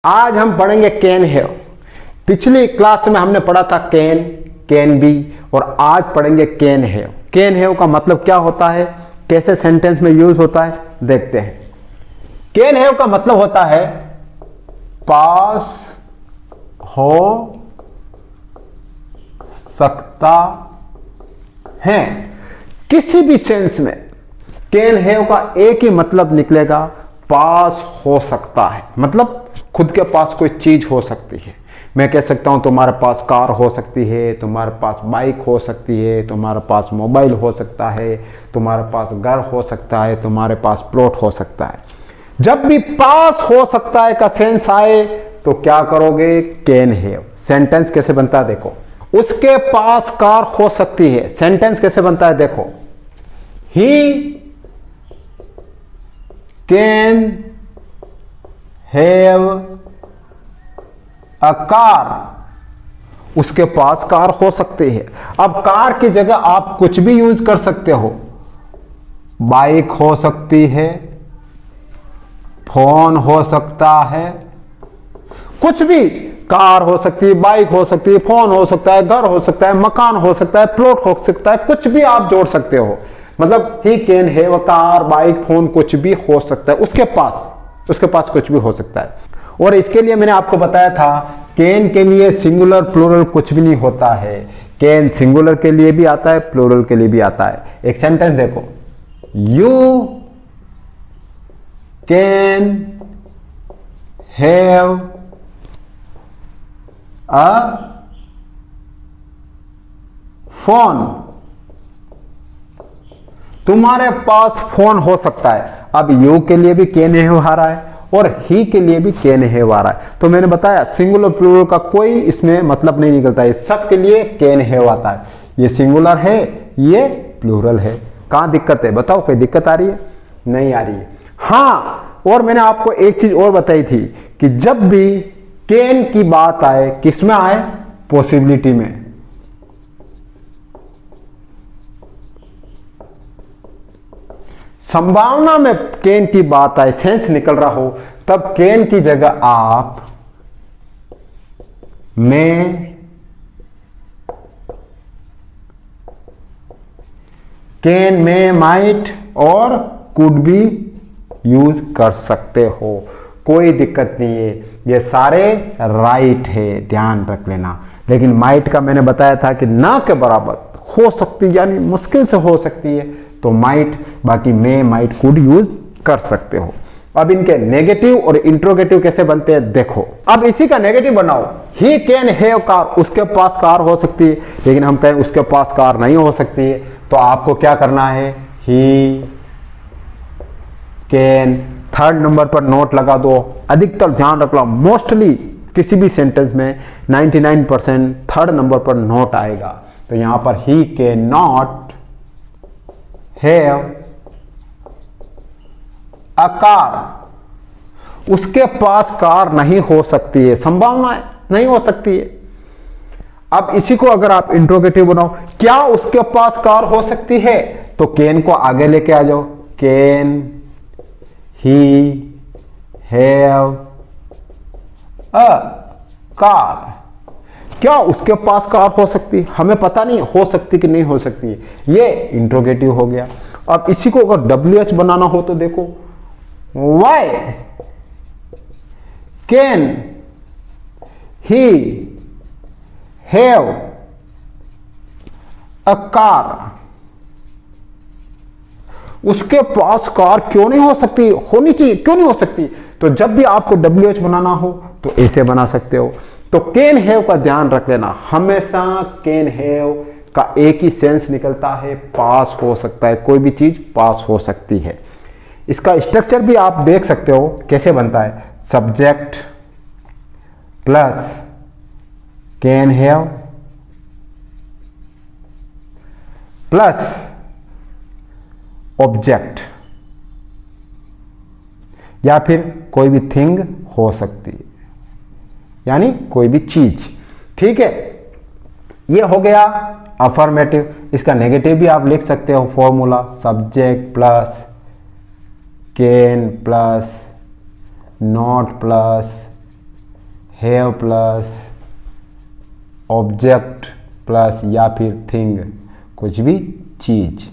आज हम पढ़ेंगे कैन हैव। पिछली क्लास में हमने पढ़ा था कैन, कैन बी, और आज पढ़ेंगे कैन हैव। कैन हैव का मतलब क्या होता है, कैसे सेंटेंस में यूज होता है, देखते हैं। कैन हैव का मतलब होता है पास हो सकता है। किसी भी सेंस में कैन हैव का एक ही मतलब निकलेगा, पास हो सकता है। मतलब खुद के पास कोई चीज हो सकती है। मैं कह सकता हूं तुम्हारे पास कार हो सकती है, तुम्हारे पास बाइक हो सकती है, तुम्हारे पास मोबाइल हो सकता है, तुम्हारे पास घर हो सकता है, तुम्हारे पास प्लॉट हो सकता है। जब भी पास हो सकता है का सेंस आए तो क्या करोगे, कैन हैव। सेंटेंस कैसे बनता है देखो, उसके पास कार हो सकती है। सेंटेंस कैसे बनता है देखो, he can have a car, उसके पास कार हो सकती है। अब कार की जगह आप कुछ भी यूज कर सकते हो। बाइक हो सकती है, फोन हो सकता है, कुछ भी। कार हो सकती है, बाइक हो सकती है, फोन हो सकता है, घर हो सकता है, मकान हो सकता है, प्लॉट हो सकता है, कुछ भी आप जोड़ सकते हो। मतलब he can have a car, bike, phone, कुछ भी हो सकता है उसके पास कुछ भी हो सकता है। और इसके लिए मैंने आपको बताया था कैन के लिए सिंगुलर प्लूरल कुछ भी नहीं होता है। कैन सिंगुलर के लिए भी आता है, प्लूरल के लिए भी आता है। एक सेंटेंस देखो, you can have a phone, तुम्हारे पास फोन हो सकता है। अब यू के लिए भी कैन हैव आ रहा है और ही के लिए भी कैन हैव आ रहा है। तो मैंने बताया सिंगुलर प्लूरल का कोई इसमें मतलब नहीं निकलता है, सब के लिए कैन हैव आता है। ये सिंगुलर है, ये प्लूरल है। कहां दिक्कत है बताओ, कोई दिक्कत आ रही है? नहीं आ रही है। हाँ, और मैंने आपको एक चीज और बताई थी कि जब भी कैन की बात आए, किसमें आए, पॉसिबिलिटी में। संभावना में कैन की बात आए, सेंस निकल रहा हो, तब कैन की जगह आप में, कैन में, माइट और कुड भी यूज कर सकते हो। कोई दिक्कत नहीं है, ये सारे राइट है, ध्यान रख लेना। लेकिन माइट का मैंने बताया था कि ना के बराबर हो सकती, यानी मुश्किल से हो सकती है, तो माइट, बाकी में, माइट, कुड यूज कर सकते हो। अब इनके नेगेटिव और इंट्रोगेटिव कैसे बनते हैं देखो। अब इसी का नेगेटिव बनाओ, ही कैन हैव कार, उसके पास कार हो सकती है। लेकिन हम कहें उसके पास कार नहीं हो सकती है, तो आपको क्या करना है, ही कैन, थर्ड नंबर पर नोट लगा दो। अधिकतर ध्यान रख लो, मोस्टली किसी भी सेंटेंस में 99% थर्ड नंबर पर नोट आएगा। तो यहां पर he can not have a car, उसके पास कार नहीं हो सकती है। संभावना है, नहीं हो सकती है। अब इसी को अगर आप इंट्रोगेटिव बनाओ, क्या उसके पास कार हो सकती है, तो कैन को आगे लेके आ जाओ, can he have a car, क्या उसके पास कार हो सकती, हमें पता नहीं हो सकती कि नहीं हो सकती, ये इंट्रोगेटिव हो गया। अब इसी को अगर WH बनाना हो तो देखो, why can he have a car, उसके पास कार क्यों नहीं हो सकती, होनी चाहिए, क्यों नहीं हो सकती। तो जब भी आपको WH बनाना हो तो ऐसे बना सकते हो। तो कैन हैव का ध्यान रख लेना, हमेशा कैन हैव का एक ही सेंस निकलता है, पास हो सकता है, कोई भी चीज पास हो सकती है। इसका स्ट्रक्चर भी आप देख सकते हो कैसे बनता है, subject plus can have plus object, या फिर कोई भी थिंग हो सकती है, यानी कोई भी चीज। ठीक है, ये हो गया अफर्मेटिव। इसका नेगेटिव भी आप लिख सकते हो, formula subject plus can plus not plus have plus object plus या फिर थिंग, कुछ भी चीज।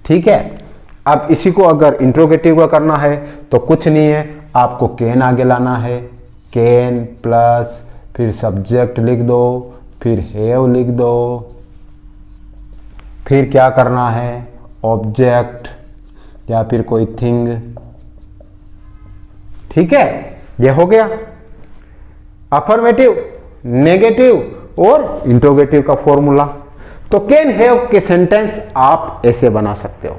ठीक है, अब इसी को अगर इंट्रोगेटिव का करना है तो कुछ नहीं है, आपको कैन आगे लाना है, कैन प्लस फिर सब्जेक्ट लिख दो, फिर हैव लिख दो, फिर क्या करना है, ऑब्जेक्ट या फिर कोई थिंग। ठीक है, ये हो गया अफर्मेटिव, नेगेटिव और इंट्रोगेटिव का फॉर्मूला। तो कैन हैव के सेंटेंस आप ऐसे बना सकते हो।